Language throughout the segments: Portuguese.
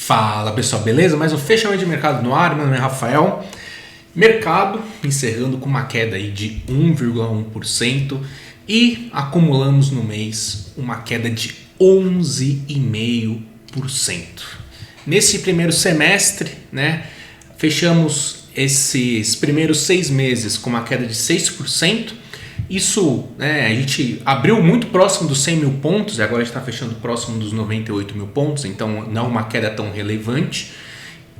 Fala pessoal, beleza? Mais um fechamento de mercado no ar, meu nome é Rafael. Mercado encerrando com uma queda aí de 1,1% e acumulamos no mês uma queda de 11,5%. Nesse primeiro semestre, fechamos esses primeiros 6 meses com uma queda de 6%. Isso, a gente abriu muito próximo dos 100 mil pontos e agora está fechando próximo dos 98 mil pontos, então não uma queda tão relevante.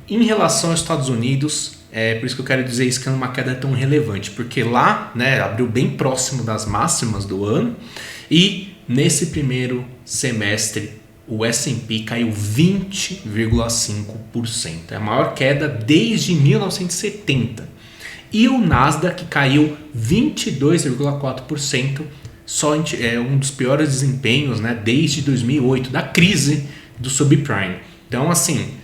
Em relação aos Estados Unidos, por isso que eu quero dizer isso, que é uma queda tão relevante, porque lá abriu bem próximo das máximas do ano e nesse primeiro semestre o S&P caiu 20,5%, é a maior queda desde 1970. E o Nasdaq caiu 22,4%, é um dos piores desempenhos desde 2008, da crise do subprime. Então, assim,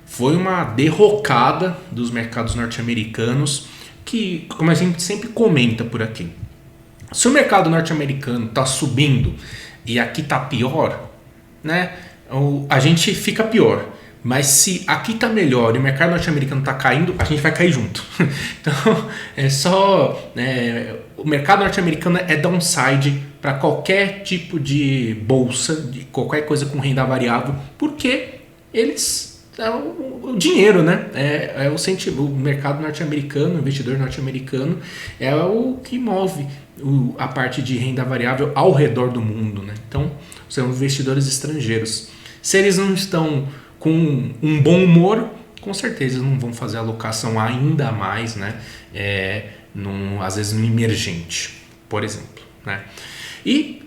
foi uma derrocada dos mercados norte-americanos que, como a gente sempre comenta por aqui, se o mercado norte-americano está subindo e aqui está pior, a gente fica pior. Mas se aqui está melhor e o mercado norte-americano está caindo, a gente vai cair junto. Então, o mercado norte-americano é downside para qualquer tipo de bolsa, de qualquer coisa com renda variável, porque eles... o dinheiro, o mercado norte-americano, o investidor norte-americano é o que move a parte de renda variável ao redor do mundo. Então, são investidores estrangeiros. Se eles não estão com um bom humor, com certeza não vão fazer alocação ainda mais, às vezes no emergente, por exemplo. E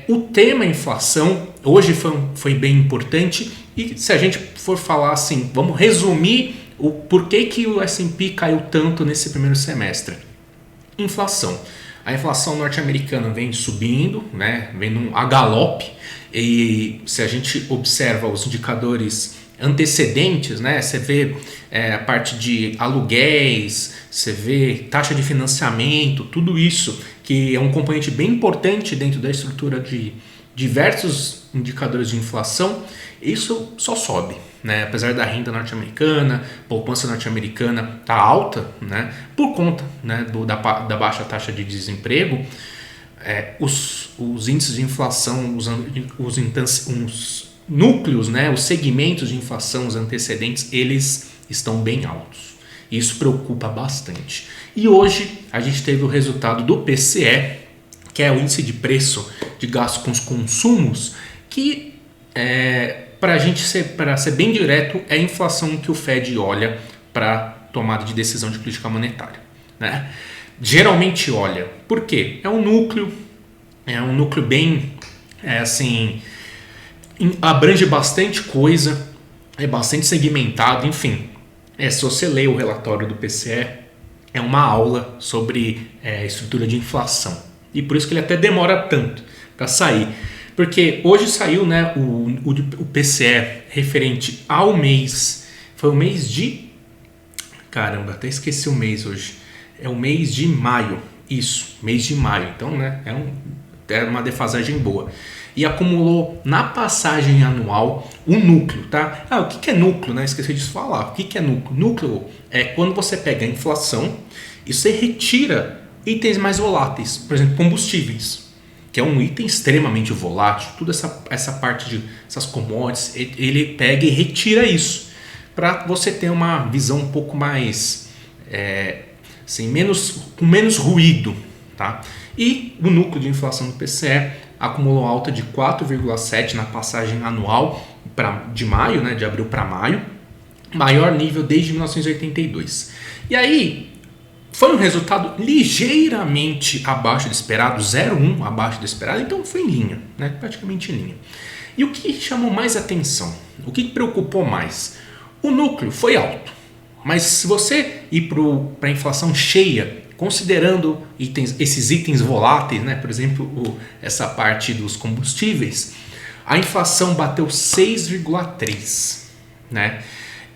o tema inflação hoje foi bem importante, e se a gente for falar assim, vamos resumir o porquê que o S&P caiu tanto nesse primeiro semestre. Inflação. A inflação norte-americana vem subindo, vem a galope, e se a gente observa os indicadores antecedentes, você vê a parte de aluguéis, você vê taxa de financiamento, tudo isso que é um componente bem importante dentro da estrutura de diversos indicadores de inflação, isso só sobe. Apesar da renda norte-americana, poupança norte-americana está alta, por conta da baixa taxa de desemprego, os índices de inflação, os núcleos, os segmentos de inflação, os antecedentes, eles estão bem altos. Isso preocupa bastante. E hoje a gente teve o resultado do PCE, que é o índice de preço de gasto com os consumos, que para ser bem direto, é a inflação que o Fed olha para tomada de decisão de política monetária. Geralmente olha. Por quê? É um núcleo bem, abrange bastante coisa, é bastante segmentado, enfim. Se você ler o relatório do PCE, é uma aula sobre estrutura de inflação. E por isso que ele até demora tanto para sair. Porque hoje saiu o PCE referente ao mês, foi o mês de... Caramba, até esqueci o mês hoje. É o mês de maio, isso, mês de maio. Então, é uma defasagem boa. E acumulou na passagem anual o núcleo, tá? O que é núcleo, Esqueci de falar. O que é núcleo? Núcleo é quando você pega a inflação e você retira itens mais voláteis, por exemplo, combustíveis, que é um item extremamente volátil. Toda essa parte de essas commodities, ele pega e retira isso, para você ter uma visão um pouco mais... com menos ruído, tá? E o núcleo de inflação do PCE acumulou alta de 4,7 na passagem anual de maio, de abril para maio, maior nível desde 1982. E aí foi um resultado ligeiramente abaixo do esperado, 0,1 abaixo do esperado, então foi em linha, praticamente em linha. E o que chamou mais atenção? O que preocupou mais? O núcleo foi alto. Mas se você ir para a inflação cheia, considerando esses itens voláteis, por exemplo, essa parte dos combustíveis, a inflação bateu 6,3%.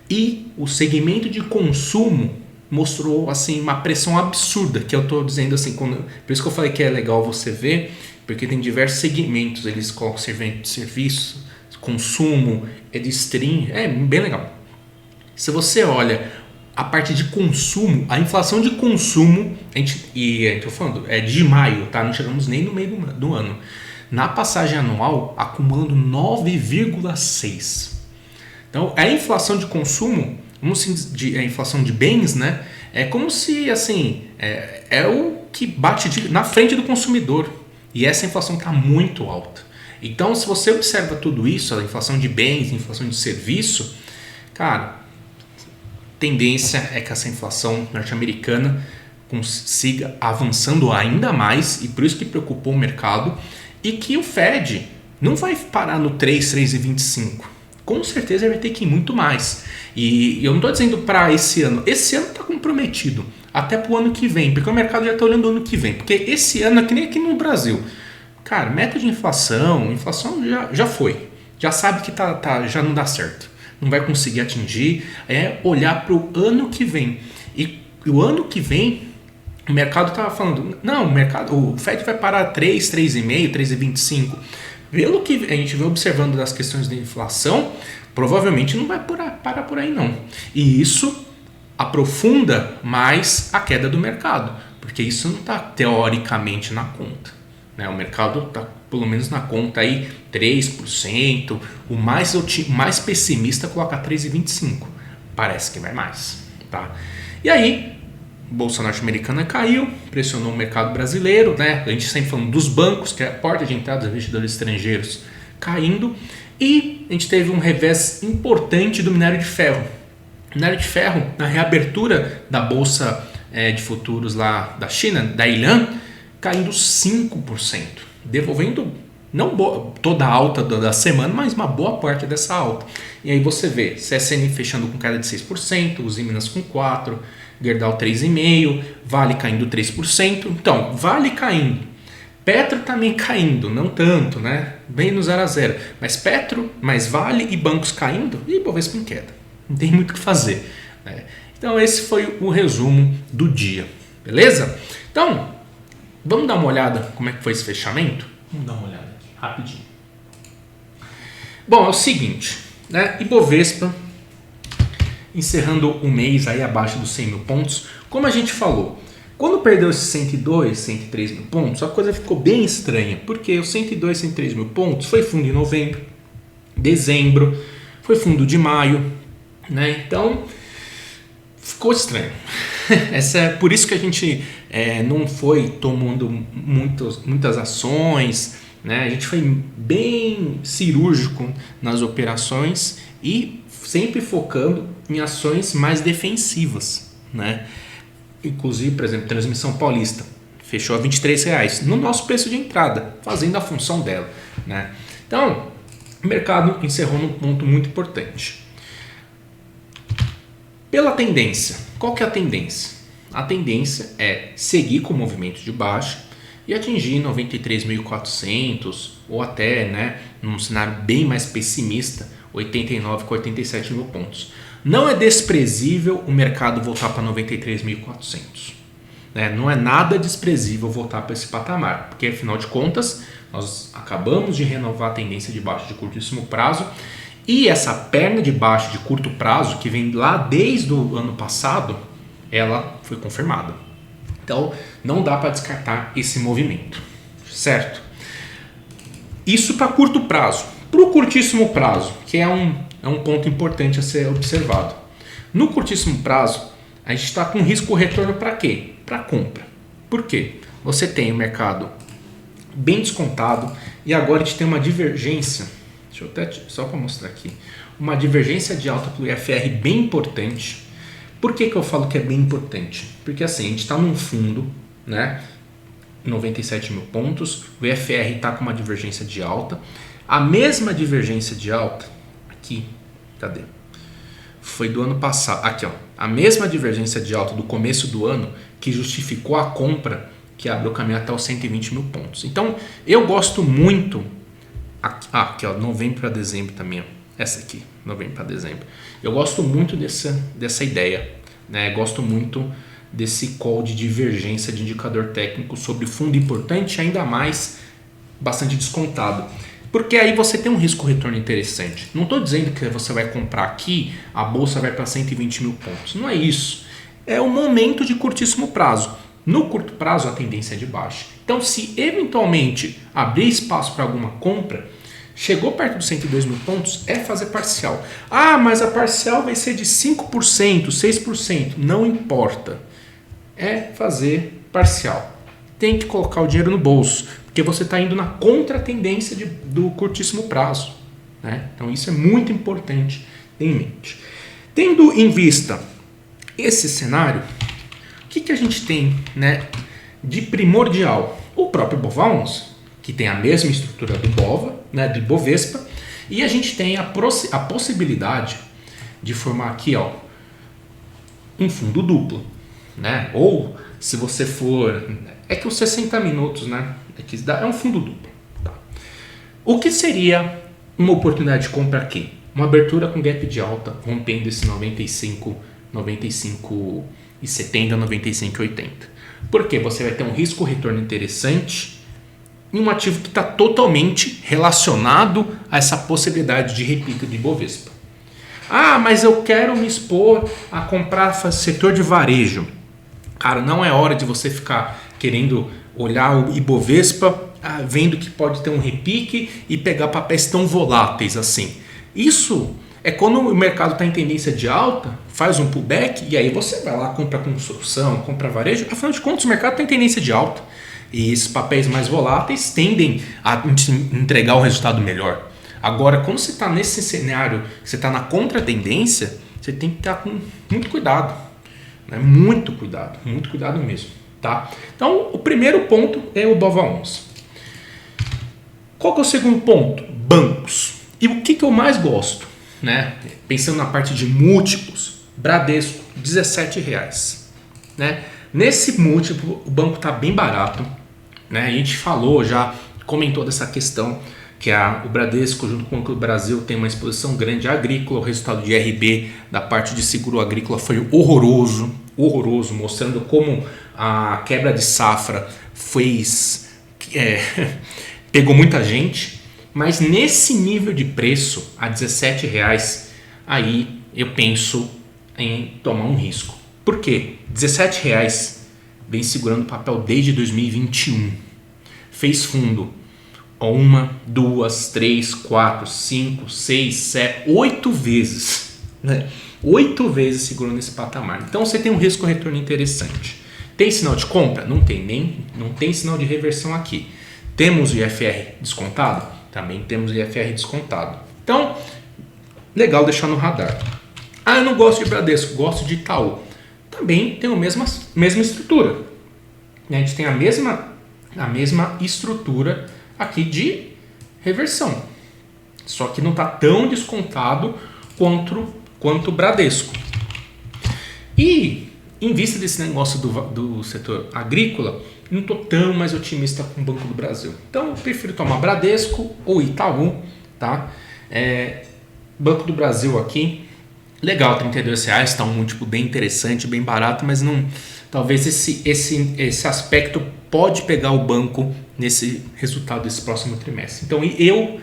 E o segmento de consumo mostrou uma pressão absurda, que eu estou dizendo por isso que eu falei que é legal você ver, porque tem diversos segmentos, eles colocam serviços, consumo, é de stream, é bem legal. Se você olha a parte de consumo, a inflação de consumo, a gente tô falando, é de maio, tá? Não chegamos nem no meio do ano. Na passagem anual, acumulando 9,6%. Então, a inflação de consumo, a inflação de bens, né? É como se, assim, é o que bate na frente do consumidor. E essa inflação está muito alta. Então, se você observa tudo isso, a inflação de bens, a inflação de serviço, cara, tendência é que essa inflação norte-americana consiga avançando ainda mais, e por isso que preocupou o mercado, e que o Fed não vai parar no 3,25. Com certeza ele vai ter que ir muito mais. E eu não estou dizendo para esse ano. Esse ano está comprometido. Até para o ano que vem. Porque o mercado já está olhando o ano que vem. Porque esse ano é que nem aqui no Brasil. Cara, meta de inflação já foi. Já sabe que já não dá certo. Não vai conseguir atingir. É olhar para o ano que vem. E o ano que vem, o mercado estava falando, não, o Fed vai parar 3, 3,5, 3,25. Pelo que a gente vem observando das questões da inflação, provavelmente não vai parar por aí não. E isso aprofunda mais a queda do mercado, porque isso não está teoricamente na conta, né? O mercado está pelo menos na conta aí 3%, o mais pessimista coloca 3,25%. Parece que vai mais, tá? E aí, Bolsa norte-americana caiu, pressionou o mercado brasileiro, né? A gente sempre falando dos bancos, que é a porta de entrada dos investidores estrangeiros, caindo. E a gente teve um revés importante do minério de ferro. O minério de ferro, na reabertura da Bolsa de Futuros lá da China, da Ilan, caindo 5%, devolvendo não toda a alta da semana, mas uma boa parte dessa alta. E aí você vê CSN fechando com queda de 6%, Usiminas com 4%, Gerdau 3,5%, Vale caindo 3%. Então, Vale caindo, Petro também caindo, não tanto, né? Bem no 0 a 0. Mas Petro, mais Vale e bancos caindo, e Bovespa em queda. Não tem muito o que fazer, né? Então, esse foi o resumo do dia, beleza? Então, vamos dar uma olhada como é que foi esse fechamento? Vamos dar uma olhada aqui, rapidinho. Bom, é o seguinte, né? Ibovespa encerrando o mês aí abaixo dos 100 mil pontos. Como a gente falou, quando perdeu esses 102, 103 mil pontos, a coisa ficou bem estranha, porque os 102, 103 mil pontos foi fundo em novembro, dezembro, foi fundo de maio, né? Então, ficou estranho. Por isso que a gente não foi tomando muitas ações, né? A gente foi bem cirúrgico nas operações e sempre focando em ações mais defensivas, né? Inclusive, por exemplo, Transmissão Paulista fechou a R$23 no nosso preço de entrada, fazendo a função dela, né? Então, o mercado encerrou num ponto muito importante. Pela tendência, qual que é a tendência? A tendência é seguir com o movimento de baixa e atingir 93.400 ou até, né, num cenário bem mais pessimista, 89 com 87 mil pontos. Não é desprezível o mercado voltar para 93.400. Né? Não é nada desprezível voltar para esse patamar, porque afinal de contas nós acabamos de renovar a tendência de baixa de curtíssimo prazo e essa perna de baixa de curto prazo que vem lá desde o ano passado, ela foi confirmada. Então não dá para descartar esse movimento, certo? Isso para curto prazo. Para o curtíssimo prazo, que é um ponto importante a ser observado. No curtíssimo prazo, a gente está com risco retorno para quê? Para compra. Por quê? Você tem o mercado bem descontado e agora a gente tem uma divergência, deixa eu até só para mostrar aqui, uma divergência de alta para o IFR bem importante. Por que eu falo que é bem importante? Porque assim, a gente está num fundo, né, 97 mil pontos, o IFR está com uma divergência de alta. A mesma divergência de alta, aqui, cadê? Foi do ano passado, aqui ó, a mesma divergência de alta do começo do ano que justificou a compra que abriu o caminho até os 120 mil pontos. Então, eu gosto muito, aqui ó, novembro para dezembro também, ó, essa aqui, novembro para dezembro. Eu gosto muito dessa ideia, né? Gosto muito desse call de divergência de indicador técnico sobre fundo importante, ainda mais bastante descontado. Porque aí você tem um risco-retorno interessante. Não estou dizendo que você vai comprar aqui, a bolsa vai para 120 mil pontos. Não é isso. É um momento de curtíssimo prazo. No curto prazo, a tendência é de baixa. Então, se eventualmente abrir espaço para alguma compra, chegou perto dos 102 mil pontos, é fazer parcial. Ah, mas a parcial vai ser de 5%, 6%. Não importa. É fazer parcial. Tem que colocar o dinheiro no bolso, porque você está indo na contratendência do curtíssimo prazo. Né? Então, isso é muito importante ter em mente. Tendo em vista esse cenário, o que a gente tem, né, de primordial? O próprio Bova11, que tem a mesma estrutura do Bova, né, do Ibovespa, e a gente tem a possibilidade de formar aqui, ó, um fundo duplo, né? Ou se você for, é que os 60 minutos, né, é um fundo duplo. Tá? O que seria uma oportunidade de compra aqui? Uma abertura com gap de alta, rompendo esse 95,70, 95,80. Porque você vai ter um risco-retorno interessante em um ativo que está totalmente relacionado a essa possibilidade de repique de Ibovespa. Ah, mas eu quero me expor a comprar setor de varejo. Cara, não é hora de você ficar querendo olhar o Ibovespa, vendo que pode ter um repique e pegar papéis tão voláteis assim. Isso é quando o mercado está em tendência de alta, faz um pullback e aí você vai lá, compra construção, compra varejo. Afinal de contas, o mercado está em tendência de alta e esses papéis mais voláteis tendem a entregar um resultado melhor. Agora, quando você está nesse cenário, você está na contratendência, você tem que estar com muito cuidado. Né? Muito cuidado mesmo. Tá? Então, o primeiro ponto é o Bova11. Qual que é o segundo ponto? Bancos. E o que eu mais gosto? Né? Pensando na parte de múltiplos, Bradesco, R$17. Né? Nesse múltiplo, o banco está bem barato. Né? A gente falou já, comentou dessa questão que o Bradesco, junto com o Banco do Brasil, tem uma exposição grande agrícola. O resultado de RB da parte de seguro agrícola foi horroroso, mostrando como a quebra de safra pegou muita gente. Mas nesse nível de preço, a R$17, aí eu penso em tomar um risco. Por quê? R$17 vem segurando papel desde 2021. Fez fundo 1, 2, 3, 4, 5, 6, 7, 8 vezes. Né? 8 vezes segurando esse patamar. Então você tem um risco-retorno interessante. Tem sinal de compra? Não tem, não tem sinal de reversão aqui. Temos o IFR descontado? Também temos o IFR descontado. Então, legal deixar no radar. Ah, eu não gosto de Bradesco, gosto de Itaú. Também tem a mesma estrutura. A gente tem a mesma estrutura aqui de reversão. Só que não está tão descontado quanto o Bradesco. E em vista desse negócio do setor agrícola, não estou tão mais otimista com o Banco do Brasil. Então eu prefiro tomar Bradesco ou Itaú. Tá? Banco do Brasil aqui, legal, R$32, está um múltiplo bem interessante, bem barato, mas não, talvez esse aspecto pode pegar o banco nesse resultado desse próximo trimestre. Então eu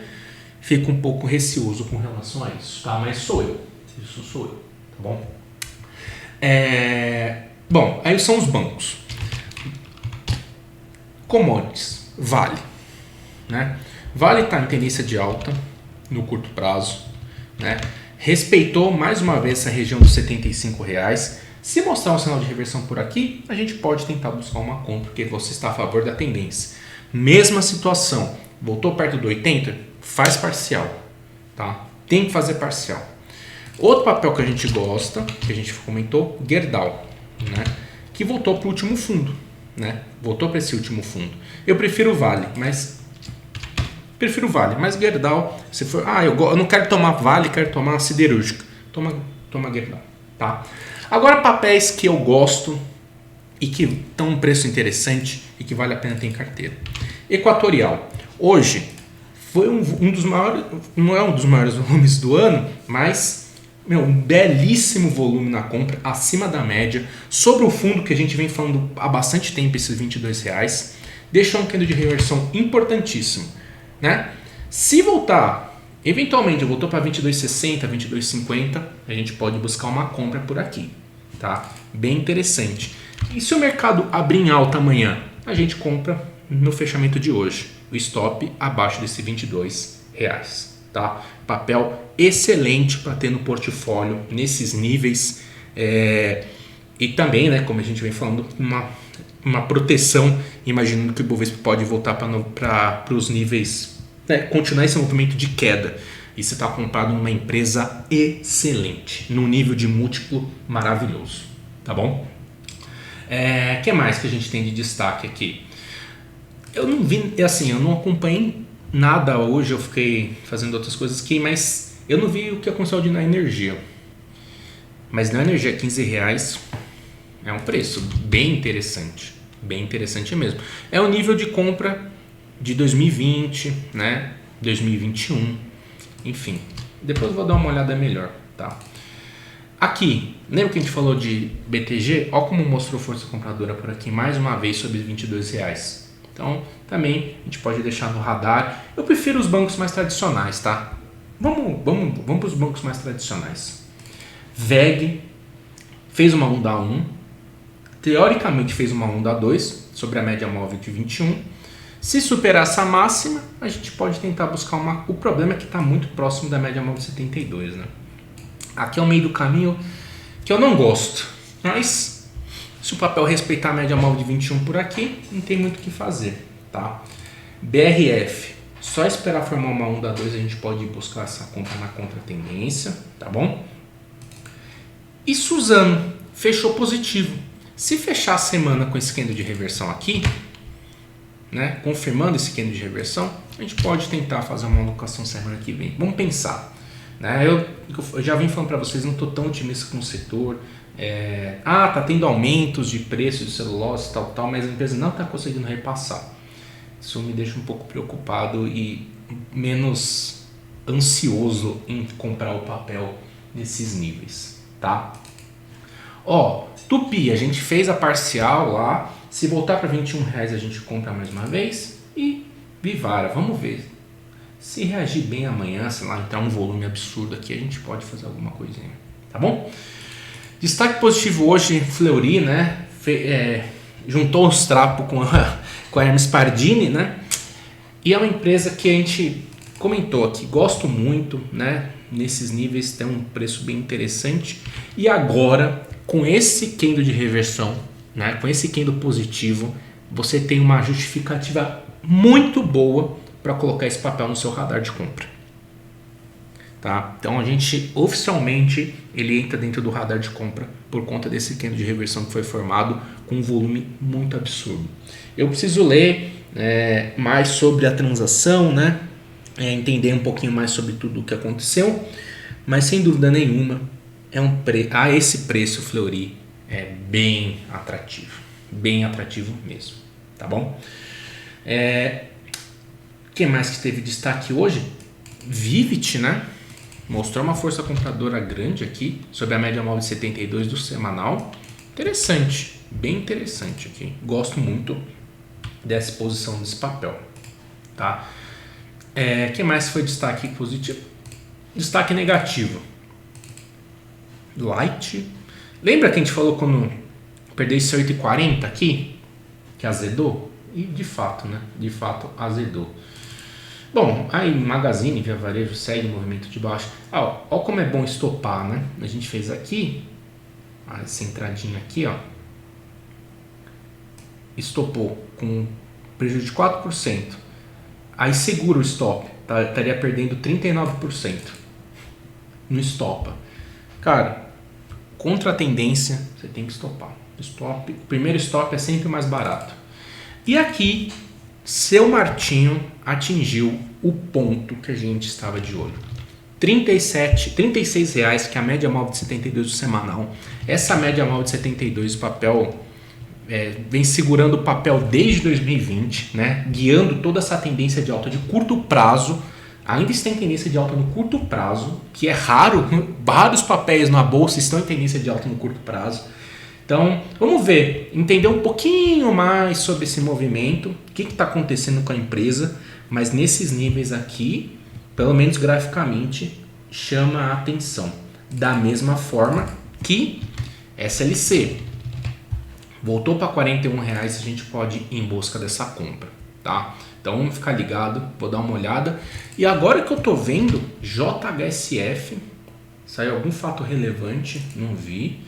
fico um pouco receoso com relação a isso, tá? Mas sou eu, tá bom? Bom, aí são os bancos. Commodities, Vale, né? Vale está em tendência de alta no curto prazo, né? Respeitou mais uma vez essa região dos R$75. Se mostrar um sinal de reversão por aqui, a gente pode tentar buscar uma compra, porque você está a favor da tendência. Mesma situação, voltou perto do 80, faz parcial, tá? Tem que fazer parcial. Outro papel que a gente gosta, que a gente comentou, Gerdau, né? Que voltou para o último fundo, né? Voltou para esse último fundo. Eu prefiro Vale, mas Gerdau, se for, eu não quero tomar Vale, quero tomar siderúrgica. Toma Gerdau, tá? Agora papéis que eu gosto e que estão um preço interessante e que vale a pena ter em carteira. Equatorial. Hoje foi um dos maiores, não é um dos maiores volumes do ano, mas um belíssimo volume na compra, acima da média, sobre o fundo que a gente vem falando há bastante tempo, esses R$22, deixou um candle de reversão importantíssimo, né? Se voltar, eventualmente voltou para 22,60, 22,50, a gente pode buscar uma compra por aqui, tá? Bem interessante. E se o mercado abrir em alta amanhã, a gente compra no fechamento de hoje, o stop abaixo desse R$ 22, tá? Papel excelente para ter no portfólio nesses níveis, e também, né, como a gente vem falando, uma proteção, imaginando que o Bovespa pode voltar para os níveis, né, continuar esse movimento de queda. E você está comprado numa empresa excelente, num nível de múltiplo maravilhoso, tá bom? Que mais que a gente tem de destaque aqui? Eu não vi, assim, eu não acompanhei nada hoje, eu fiquei fazendo outras coisas aqui, mas eu não vi o que aconteceu na energia. Mas na energia, R$ 15 é um preço bem interessante mesmo. É o nível de compra de 2020, né? 2021, enfim. Depois eu vou dar uma olhada melhor, tá? Aqui, lembra que a gente falou de BTG? Olha como mostrou força compradora por aqui mais uma vez sobre R$ 22. Então, também a gente pode deixar no radar. Eu prefiro os bancos mais tradicionais, tá? Vamos para os bancos mais tradicionais. VEG fez uma onda 1, teoricamente fez uma onda 2 sobre a média móvel de 21. Se superar essa máxima, a gente pode tentar buscar uma... O problema é que está muito próximo da média móvel de 72, né? Aqui é o meio do caminho que eu não gosto, mas se o papel respeitar a média móvel de 21 por aqui, não tem muito o que fazer, tá? BRF, só esperar formar uma onda 2 a gente pode buscar essa compra na contratendência, tá bom? E Suzano fechou positivo. Se fechar a semana com esse candle de reversão aqui, né, confirmando esse candle de reversão, a gente pode tentar fazer uma alocação semana que vem. Vamos pensar. Né? Eu já vim falando para vocês, não estou tão otimista com o setor. Tá tendo aumentos de preços de celulose, tal, mas a empresa não está conseguindo repassar. Isso me deixa um pouco preocupado e menos ansioso em comprar o papel nesses níveis, tá? Tupi, a gente fez a parcial lá. Se voltar para R$ 21 a gente compra mais uma vez. E Vivara, vamos ver. Se reagir bem amanhã, sei lá, entrar um volume absurdo aqui, a gente pode fazer alguma coisinha, tá bom? Destaque positivo hoje, Fleury, né? Juntou os trapos com a Hermes Pardini, né? E é uma empresa que a gente comentou aqui, gosto muito, né? Nesses níveis tem um preço bem interessante. E agora, com esse candle de reversão, né? Com esse candle positivo, você tem uma justificativa muito boa para colocar esse papel no seu radar de compra, tá? Então a gente oficialmente ele entra dentro do radar de compra por conta desse candle de reversão que foi formado com um volume muito absurdo. Eu preciso ler mais sobre a transação, né? Entender um pouquinho mais sobre tudo o que aconteceu, mas sem dúvida nenhuma a esse preço Fleury é bem atrativo mesmo, tá bom? O que mais que teve destaque hoje? Vivit, né? Mostrou uma força compradora grande aqui, sobre a média móvel de 72 do semanal. Interessante, bem interessante aqui. Gosto muito dessa posição desse papel, tá? O que mais foi destaque positivo? Destaque negativo. Light. Lembra que a gente falou quando perdeu esse 8,40 aqui? Que azedou? E de fato, né? De fato azedou. Bom, aí Magazine Via Varejo segue o movimento de baixo. Olha como é bom estopar, né? A gente fez aqui, essa entradinha aqui, ó. Estopou com prejuízo de 4%. Aí segura o stop, estaria perdendo 39%. No estopa. Cara, contra a tendência, você tem que estopar. O primeiro stop é sempre mais barato. E aqui, seu Martinho atingiu o ponto que a gente estava de olho. R$36, que é a média móvel de 72 do semanal. Essa média móvel de 72, o papel vem segurando o papel desde 2020, né? Guiando toda essa tendência de alta de curto prazo. Ainda está em tendência de alta no curto prazo, que é raro. Vários papéis na bolsa estão em tendência de alta no curto prazo. Então, vamos ver, entender um pouquinho mais sobre esse movimento, o que está acontecendo com a empresa, mas nesses níveis aqui, pelo menos graficamente, chama a atenção. Da mesma forma que SLC. Voltou para R$41, a gente pode ir em busca dessa compra, tá? Então vamos ficar ligado, vou dar uma olhada. E agora que eu tô vendo, JHSF, saiu algum fato relevante, não vi.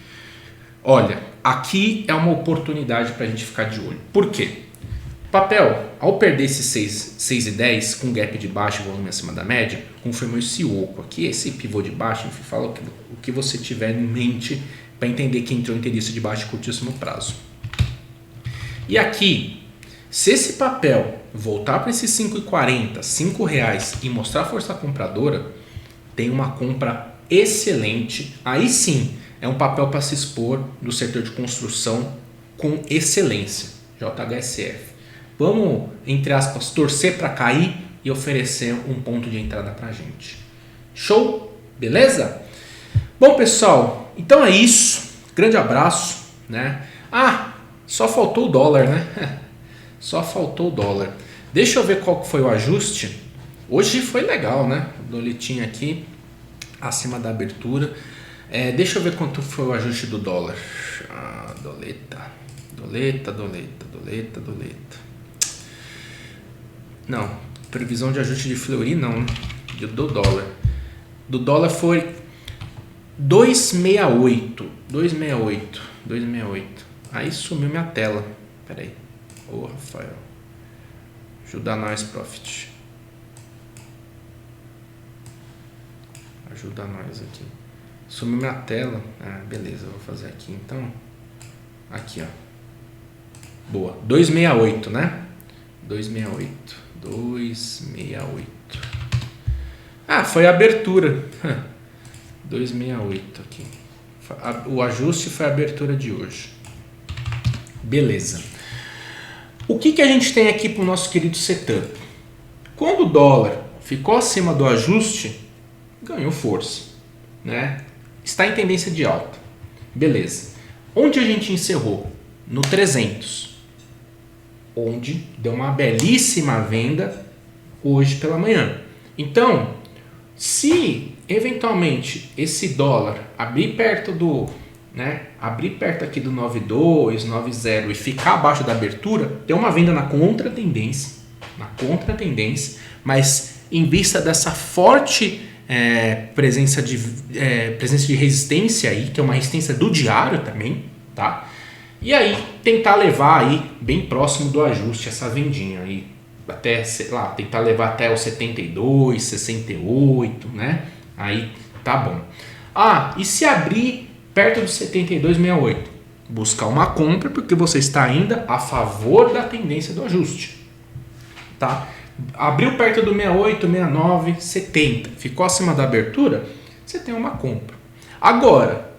Olha, aqui é uma oportunidade para a gente ficar de olho. Por quê? Papel, ao perder esse 6,10 com gap de baixo e volume acima da média, confirmou esse oco aqui, esse pivô de baixo, enfim, fala o que você tiver em mente para entender que entrou interesse de baixo e curtíssimo prazo. E aqui, se esse papel voltar para esses 5,40, R$5 e mostrar força compradora, tem uma compra excelente. Aí sim, é um papel para se expor no setor de construção com excelência, JHSF. Vamos, entre aspas, torcer para cair e oferecer um ponto de entrada para a gente. Show? Beleza? Bom, pessoal, então é isso. Grande abraço, né? Ah, só faltou o dólar, né? Só faltou o dólar. Deixa eu ver qual foi o ajuste. Hoje foi legal, né? O doletinho aqui, acima da abertura. Deixa eu ver quanto foi o ajuste do dólar. Doleta. Não, previsão de ajuste de Fleury não, do dólar. Do dólar foi 268. Aí sumiu minha tela. Pera aí. Ô, Rafael. Ajuda nós, Profit. Ajuda nós aqui. Sumiu minha tela. Beleza, eu vou fazer aqui então. Aqui, ó. Boa. 268, né? 268. Foi a abertura. 268 aqui. O ajuste foi a abertura de hoje. Beleza. O que a gente tem aqui para o nosso querido setup? Quando o dólar ficou acima do ajuste, ganhou força, né? Está em tendência de alta. Beleza. Onde a gente encerrou? No 300. Onde deu uma belíssima venda hoje pela manhã. Então, se eventualmente esse dólar abrir perto do, abrir perto aqui do 92, 90 e ficar abaixo da abertura, tem uma venda na contratendência, mas em vista dessa forte presença de resistência aí, que é uma resistência do diário também, tá? E aí tentar levar aí bem próximo do ajuste essa vendinha aí, até, sei lá, tentar levar até o 72, 68, né? Aí tá bom. E se abrir perto do 72,68? Buscar uma compra porque você está ainda a favor da tendência do ajuste, tá? Abriu perto do 68, 69, 70, ficou acima da abertura, você tem uma compra. Agora,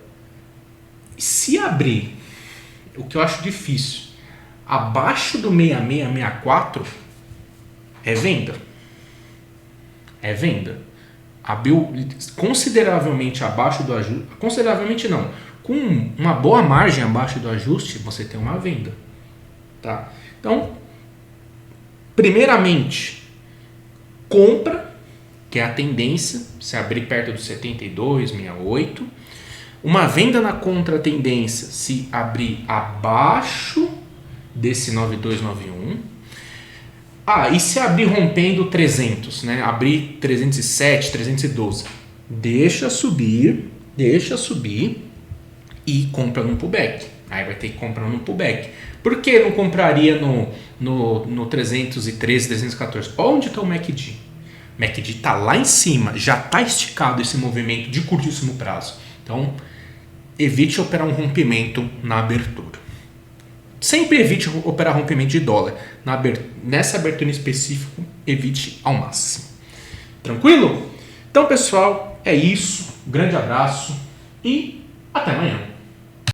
se abrir, o que eu acho difícil, abaixo do 66, 64, é venda. É venda. Abriu consideravelmente abaixo do ajuste, consideravelmente não, com uma boa margem abaixo do ajuste, você tem uma venda, tá? Então, primeiramente, compra, que é a tendência, se abrir perto do 72, 68. Uma venda na contratendência, se abrir abaixo desse 9291. E se abrir rompendo 300, né? Abrir 307, 312. Deixa subir e compra no pullback. Aí vai ter que comprar no pullback. Por que não compraria no 313, 314? Onde está o MACD? O MACD está lá em cima, já está esticado esse movimento de curtíssimo prazo. Então, evite operar um rompimento na abertura. Sempre evite operar rompimento de dólar. Nessa abertura em específico, evite ao máximo. Tranquilo? Então, pessoal, é isso. Um grande abraço e até amanhã.